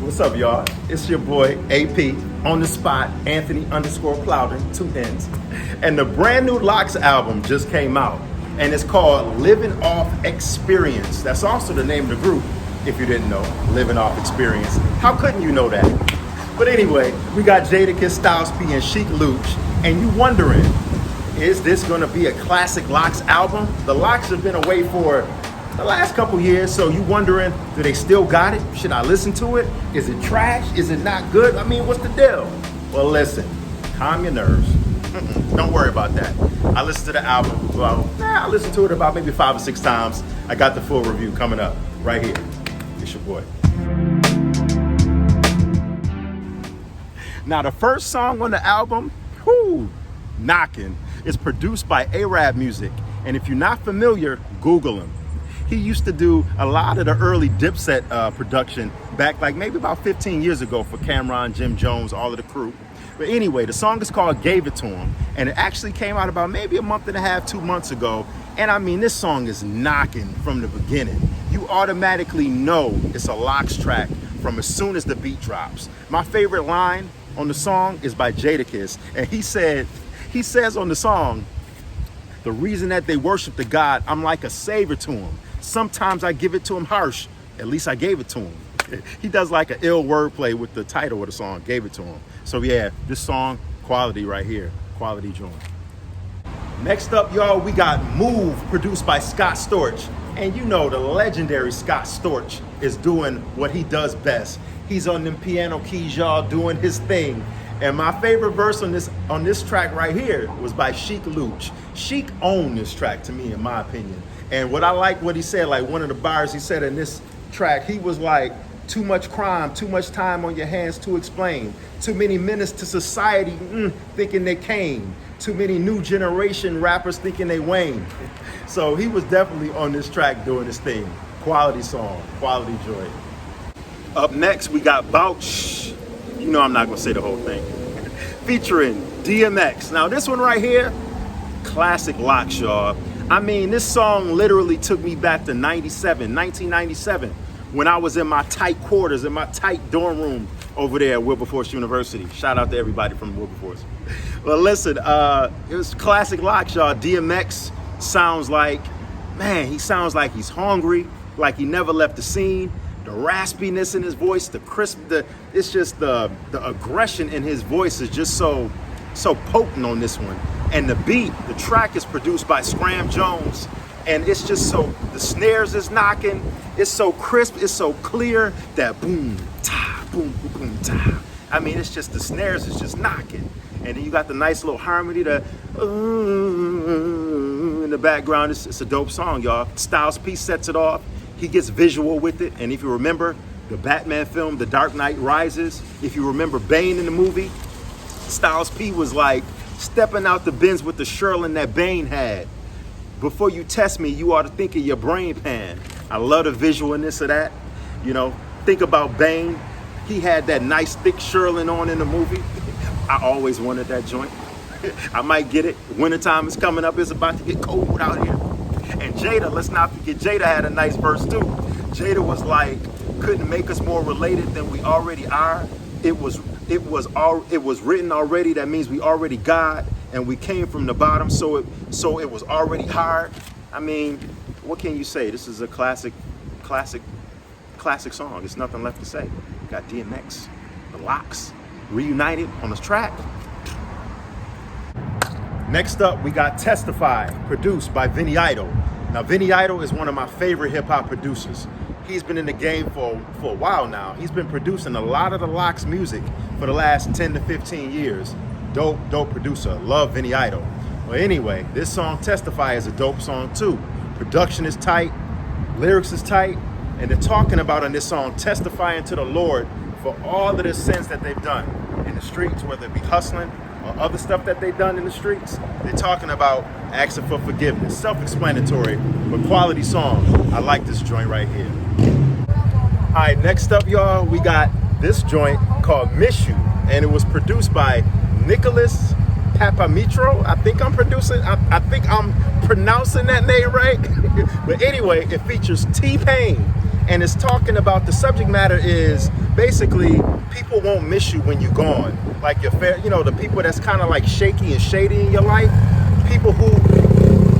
What's up, y'all? It's your boy, AP, on the spot, Anthony_Plowden, 2 N's. And the brand new LOX album just came out, and it's called Living Off Xperience. That's also the name of the group, if you didn't know, Living Off Xperience. How couldn't you know that? But anyway, we got Jadakiss, Styles P, and Sheek Louch, and you wondering, is this gonna be a classic LOX album? The LOX have been away for the last couple years, so you wondering, do they still got it? Should I listen to it? Is it trash? Is it not good? I mean, what's the deal? Well, listen, calm your nerves. Don't worry about that. I listened to the album, I listened to it about maybe 5 or 6 times. I got the full review coming up right here. It's your boy. Now, the first song on the album, knocking, is produced by Arab Music. And if you're not familiar, Google him. He used to do a lot of the early Dipset production back like maybe about 15 years ago for Cameron, Jim Jones, all of the crew. But anyway, the song is called Gave It To Him, and it actually came out about maybe a month and a half, 2 months ago. And I mean, this song is knocking from the beginning. You automatically know it's a LOX track from as soon as the beat drops. My favorite line on the song is by Jadakiss, and he says on the song, the reason that they worship the God, I'm like a savior to him. Sometimes I give it to him harsh. At least I gave it to him. He does like an ill wordplay with the title of the song, Gave It To Him. So yeah, this song, quality right here. Quality joint. Next up, y'all, we got Move, produced by Scott Storch. And you know the legendary Scott Storch is doing what he does best. He's on them piano keys, y'all, doing his thing. And my favorite verse on this track right here was by Sheek Louch. Sheek owned this track to me, in my opinion. And what I like what he said, like one of the bars he said in this track, he was like, too much crime, too much time on your hands to explain. Too many menace to society thinking they came. Too many new generation rappers thinking they wane. So he was definitely on this track doing his thing. Quality song, quality joy. Up next, we got Bouche. You know I'm not gonna say the whole thing. Featuring DMX. Now this one right here, classic LOX, y'all. I mean, this song literally took me back to 1997, when I was in my tight quarters, in my tight dorm room over there at Wilberforce University. Shout out to everybody from Wilberforce. Well, listen, it was classic LOX, y'all. DMX sounds like, man, he sounds like he's hungry, like he never left the scene. The raspiness in his voice, the crisp, it's just the aggression in his voice is just so potent on this one. And the beat, the track is produced by Scram Jones, and it's just so, the snares is knocking, it's so crisp, it's so clear, that boom, ta, boom, boom, boom, ta. I mean, it's just, the snares is just knocking. And then you got the nice little harmony, the in the background. It's a dope song, y'all. Styles P sets it off. He gets visual with it. And if you remember the Batman film, The Dark Knight Rises, if you remember Bane in the movie, Styles P was like stepping out the bins with the Sherlin that Bane had. Before you test me, you ought to think of your brain pan. I love the visualness of that. You know, think about Bane. He had that nice thick Sherlin on in the movie. I always wanted that joint. I might get it. Wintertime is coming up. It's about to get cold out here. And Jada, let's not forget, Jada had a nice verse too. Jada was like, couldn't make us more related than we already are. It was written already. That means we already God, and we came from the bottom, so it was already hard. I mean, what can you say? This is a classic song. There's nothing left to say. We got DMX, the LOX, reunited on this track. Next up, we got Testify, produced by Vinny Idol. Now, Vinny Idol is one of my favorite hip hop producers. He's been in the game for a while now. He's been producing a lot of the LOX music for the last 10 to 15 years. Dope producer. Love Vinny Idol. Well, anyway, this song Testify is a dope song too. Production is tight, lyrics is tight, and they're talking about in this song testifying to the Lord for all of the sins that they've done in the streets, whether it be hustling or other stuff that they've done in the streets. They're talking about asking for forgiveness. Self-explanatory, but quality song. I like this joint right here. All right, next up, y'all, we got this joint called Mishu, and it was produced by Nicholas Papamitro. I think I'm pronouncing that name right. But anyway, it features T-Pain And it's talking about, the subject matter is basically people won't miss you when you're gone. Like the people that's kind of like shaky and shady in your life, people who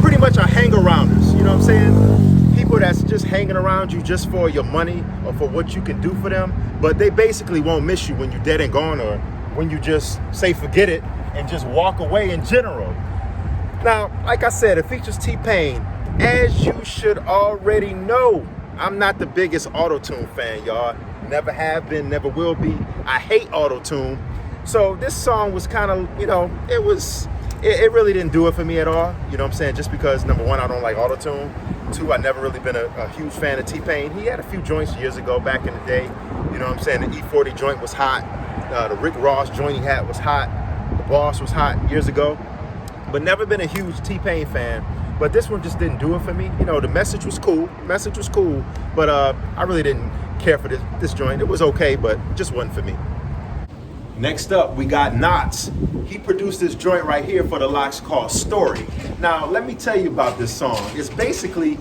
pretty much are hang-arounders, you know what I'm saying? People that's just hanging around you just for your money or for what you can do for them, but they basically won't miss you when you're dead and gone, or when you just say forget it and just walk away in general. Now, like I said, it features T-Pain. As you should already know, I'm not the biggest auto-tune fan, y'all. Never have been, never will be. I hate auto-tune. So this song was kind of, it really didn't do it for me at all. You know what I'm saying? Just because, number one, I don't like auto-tune. Two, I've never really been a huge fan of T-Pain. He had a few joints years ago, back in the day. You know what I'm saying? The E40 joint was hot. The Rick Ross joint he had was hot. The Boss was hot years ago. But never been a huge T-Pain fan. But this one just didn't do it for me. You know, the message was cool. But I really didn't care for this joint. It was okay, but just wasn't for me. Next up, we got Knots. He produced this joint right here for the LOX called Story. Now, let me tell you about this song. It basically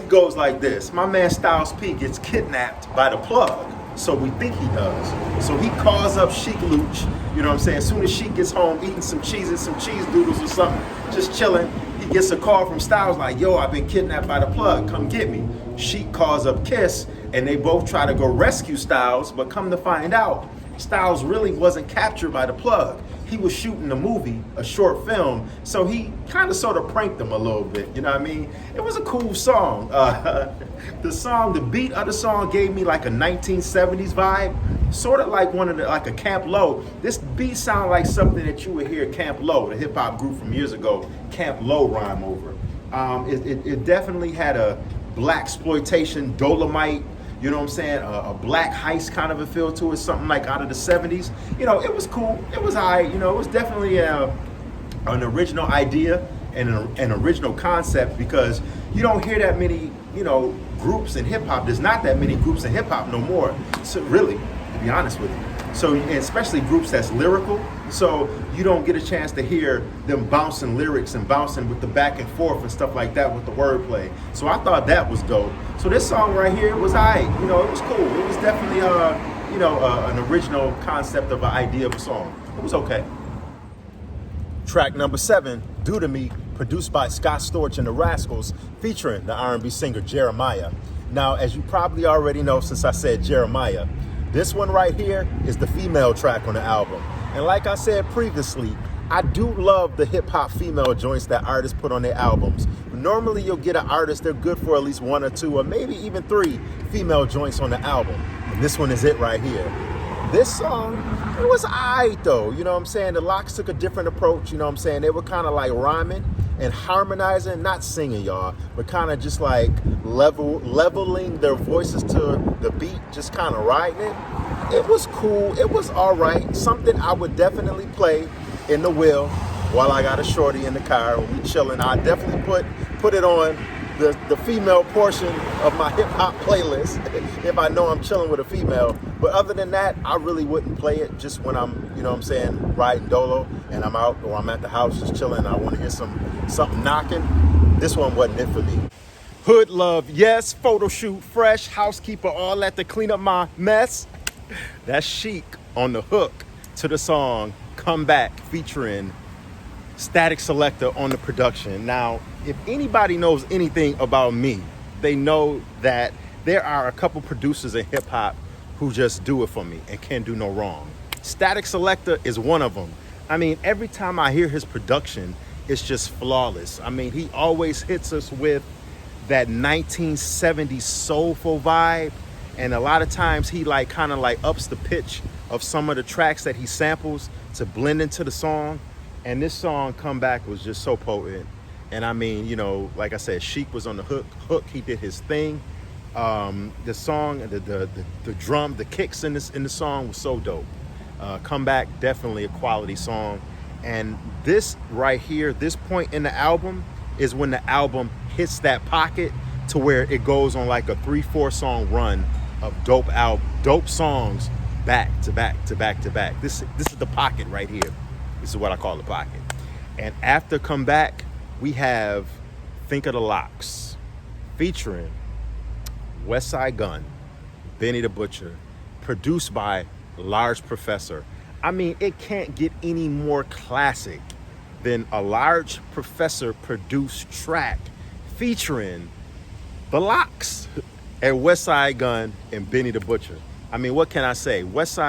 goes like this. My man Styles P gets kidnapped by the plug. So we think he does. So he calls up Sheik Luch, you know what I'm saying? As soon as Sheik gets home, eating some cheese doodles or something, just chilling, he gets a call from Styles like, yo, I've been kidnapped by the plug, come get me. Sheik calls up Kiss, and they both try to go rescue Styles, but come to find out, Styles really wasn't captured by the plug. He was shooting a movie, a short film, so he kind of sort of pranked them a little bit, you know what I mean? It was a cool song. The beat of the song gave me like a 1970s vibe, sort of like like a Camp Lo. This beat sounded like something that you would hear Camp Lo, the hip hop group from years ago, Camp Lo rhyme over. It definitely had a blaxploitation, Dolomite, you know what I'm saying, a black heist kind of a feel to it, something like out of the 70s. You know, it was cool, it was alright, you know, it was definitely an original idea and an original concept, because you don't hear that many, groups in hip hop. There's not that many groups in hip hop no more, so really, to be honest with you. So, and especially groups that's lyrical, so you don't get a chance to hear them bouncing lyrics and bouncing with the back and forth and stuff like that with the wordplay. So I thought that was dope. So this song right here was alright, it was cool. It was definitely, an original concept of an idea of a song. It was okay. Track number 7, Due to Me, produced by Scott Storch and the Rascals, featuring the R&B singer Jeremiah. Now, as you probably already know, since I said Jeremiah, this one right here is the female track on the album. And like I said previously, I do love the hip hop female joints that artists put on their albums. Normally you'll get an artist, they're good for at least 1 or 2 or maybe even 3 female joints on the album. And this one is it right here. This song, it was alright though, you know what I'm saying? The LOX took a different approach, you know what I'm saying? They were kind of like rhyming and harmonizing, not singing, y'all, but kind of just like leveling their voices to the beat, just kind of riding it. It was cool, it was alright. Something I would definitely play in the wheel while I got a shorty in the car when we chilling. I definitely put it on the female portion of my hip hop playlist if I know I'm chilling with a female. But other than that, I really wouldn't play it just when I'm, riding dolo and I'm out or I'm at the house just chilling and I want to hear something knocking. This one wasn't it for me. Hood love, yes, photo shoot, fresh, housekeeper, all that to clean up my mess. That's Sheik on the hook to the song Come Back, featuring Static Selector on the production. Now, if anybody knows anything about me, they know that there are a couple producers in hip hop who just do it for me and can't do no wrong. Static Selector is one of them. I mean, every time I hear his production, it's just flawless. I mean, he always hits us with that 1970s soulful vibe, and a lot of times he kind of ups the pitch of some of the tracks that he samples to blend into the song. And this song, Come Back, was just so potent. And I mean, like I said, Sheik was on the hook. He did his thing. The song, the drum, the kicks in the song was so dope. Come Back, definitely a quality song. And this right here, this point in the album is when the album hits that pocket to where it goes on like a 3-4 song run of dope songs back to back to back to back. This is the pocket right here. This is what I call the pocket. And after Come Back, we have Think of the LOX featuring West Side Gun, Benny the Butcher, produced by Large Professor. I mean, it can't get any more classic than a Large Professor produced track featuring the LOX and West Side Gun and Benny the Butcher. I mean, what can I say? West,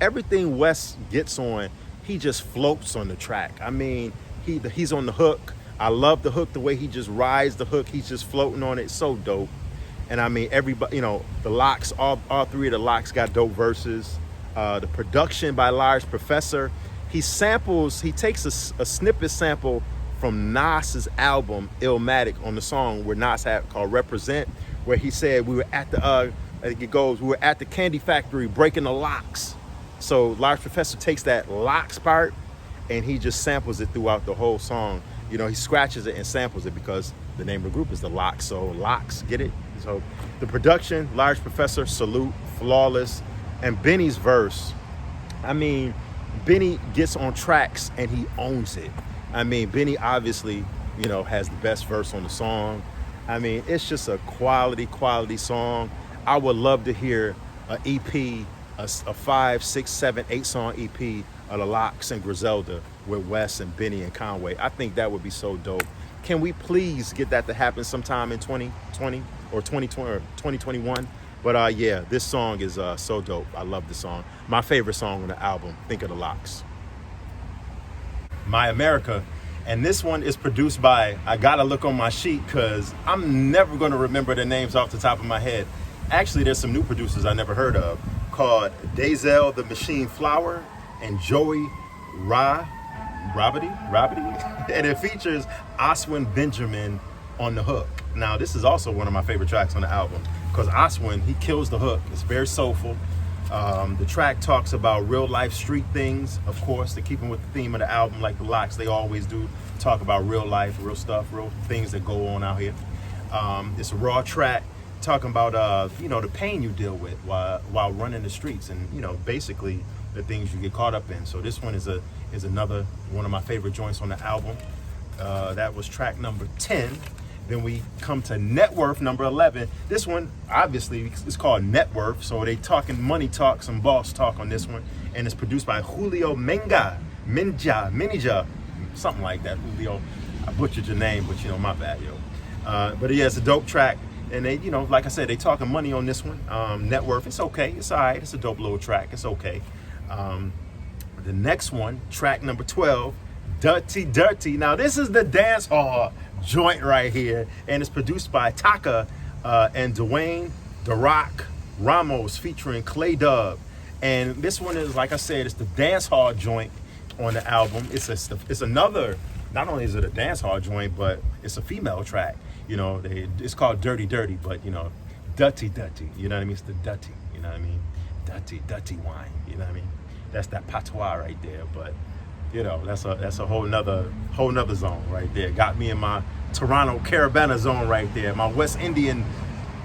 everything West gets on, he just floats on the track. I mean, he's on the hook. I love the hook, the way he just rides the hook. He's just floating on it. So dope. And I mean, everybody, you know, the LOX, all three of the LOX got dope verses. The production by Large Professor. He takes a snippet sample from Nas's album Illmatic on the song where Nas had called Represent, where he said we were at the I think it goes, we were at the candy factory breaking the locks. So Large Professor takes that LOX part and he just samples it throughout the whole song. You know, he scratches it and samples it because the name of the group is the LOX. So LOX, get it? So the production, Large Professor, salute, flawless. And Benny's verse, I mean, Benny gets on tracks and he owns it. I mean, Benny obviously, you know, has the best verse on the song. I mean, it's just a quality song. I would love to hear an EP, a 5, 6, 7, 8 song EP of the LOX and Griselda with Wes and Benny and Conway. I think that would be so dope. Can we please get that to happen sometime in 2020 or 2020 or 2021? But yeah, this song is so dope. I love the song. My favorite song on the album, Think of the LOX. My America. And this one is produced by, I gotta look on my sheet because I'm never gonna remember the names off the top of my head. Actually, there's some new producers I never heard of called Dazel the Machine Flower and Joey Rabity. And it features Oswin Benjamin on the hook. Now, this is also one of my favorite tracks on the album because Oswin, he kills the hook. It's very soulful. The track talks about real life street things, of course, to keep them with the theme of the album, like the LOX, they always do talk about real life, real stuff, real things that go on out here. It's a raw track talking about, you know, the pain you deal with while running the streets and, you know, basically the things you get caught up in. So this one is another one of my favorite joints on the album. That was track number 10. Then we come to Net Worth, number 11. This one, obviously, is called Net Worth. So they talking money talk, some boss talk on this one. And it's produced by Julio Minja, something like that. Julio, I butchered your name, but, you know, my bad, yo. But yeah, it's a dope track. And they, you know, like I said, they talking money on this one. Net Worth, it's okay. It's all right. It's a dope little track. It's okay. The next one, track number 12, Dirty. Now, this is the dance hall joint right here, and it's produced by Taka and Dwayne The Rock Ramos featuring Clay Dub. And this one is, like I said, it's the dance hall joint on the album. It's another, not only is it a dance hall joint, but it's a female track. You know, it's called Dirty, but, you know, Dirty. You know what I mean? It's the dirty. You know what I mean? Dirty wine. You know what I mean? That's that patois right there. But you know, that's a whole nother zone right there. Got me in my Toronto Carabana zone right there. My West Indian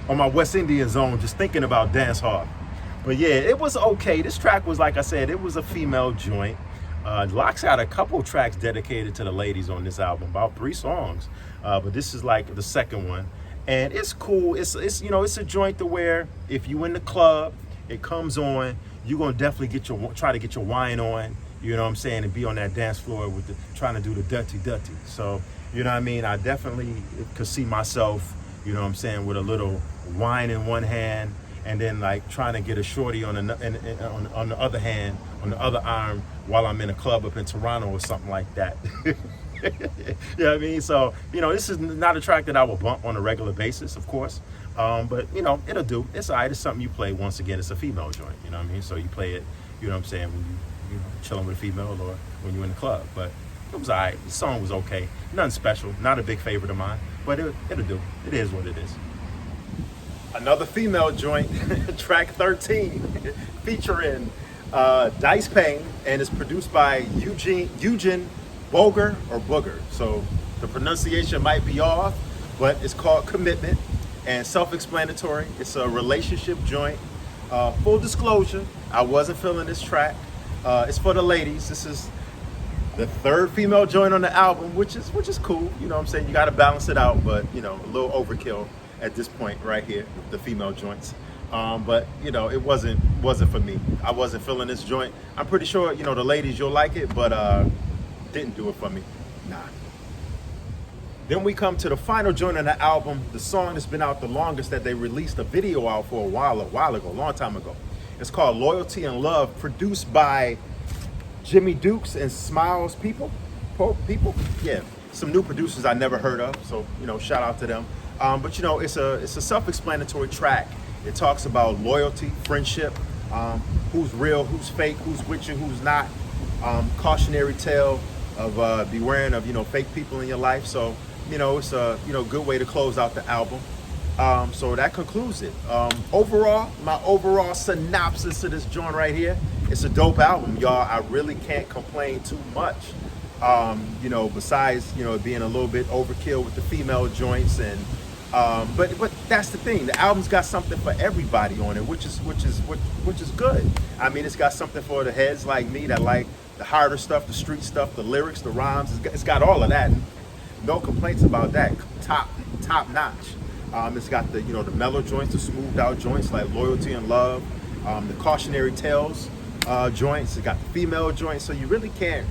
zone, just thinking about dance hall. But yeah, it was okay. This track was, like I said, it was a female joint. LOX had a couple tracks dedicated to the ladies on this album, about 3 songs. But this is like the second one. And it's cool. It's you know, it's a joint to where if you in the club, it comes on, you're gonna definitely try to get your wine on. You know what I'm saying? And be on that dance floor trying to do the dirty. So, you know what I mean? I definitely could see myself, you know what I'm saying, with a little wine in one hand and then like trying to get a shorty on the other hand, on the other arm while I'm in a club up in Toronto or something like that. You know what I mean? So, you know, this is not a track that I will bump on a regular basis, of course. But, you know, it'll do. It's all right. It's something you play. Once again, it's a female joint, you know what I mean? So you play it, you know what I'm saying, when you know, chilling with a female or when you're in the club. But it was all right. The song was okay. Nothing special. Not a big favorite of mine. But it'll do. It is what it is. Another female joint, track 13, featuring Dice Payne, and it's produced by Eugene Boger or Booger. So the pronunciation might be off, but it's called Commitment and self-explanatory. It's a relationship joint. Full disclosure, I wasn't feeling this track. It's for the ladies. This is the 3rd female joint on the album, which is cool. You know what I'm saying? You got to balance it out, but you know, a little overkill. at this point right here with the female joints. But you know, it wasn't for me. I wasn't feeling this joint. I'm pretty sure, you know, the ladies, you'll like it, but didn't do it for me. Nah. Then we come to the final joint on the album, the song that's been out the longest, that they released a video out for a while ago, a long time ago. It's called Loyalty and Love, produced by Jimmy Dukes and Smiles people. Yeah, some new producers I never heard of, so you know, shout out to them. But you know, it's a self-explanatory track. It talks about loyalty, friendship, who's real, who's fake, who's with you, who's not. Cautionary tale of bewaring of, you know, fake people in your life. So you know, it's a, you know, good way to close out the album. So that concludes it. Overall, my overall synopsis of this joint right here, it's a dope album, y'all. I really can't complain too much. You know, besides, you know, it being a little bit overkill with the female joints, and but that's the thing. The album's got something for everybody on it, which is good. I mean, it's got something for the heads like me that like the harder stuff, the street stuff, the lyrics, the rhymes. It's got all of that. No complaints about that. Top notch. It's got the, you know, the mellow joints, the smoothed out joints like Loyalty and Love, the cautionary tales joints. It's got the female joints. So you really can't,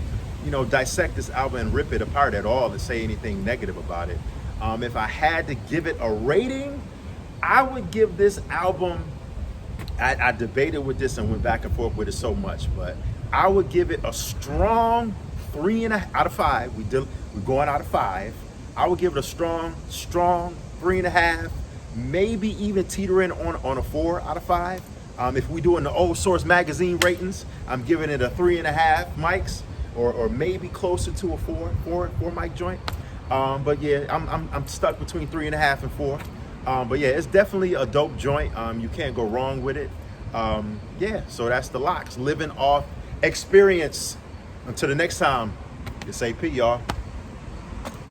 you know, dissect this album and rip it apart at all to say anything negative about it. If I had to give it a rating, I would give this album, I debated with this and went back and forth with it so much, but I would give it a strong 3.5 out of 5. We're going out of 5. I would give it a strong 3.5, maybe even teetering on a 4 out of 5. If we doing the old Source magazine ratings, I'm giving it a 3.5 mics, or maybe closer to a 4 mic joint. But yeah, I'm stuck between 3.5 and 4. But yeah, it's definitely a dope joint. You can't go wrong with it. Yeah, so that's the LOX, living off Xperience. Until the next time, it's AP, y'all.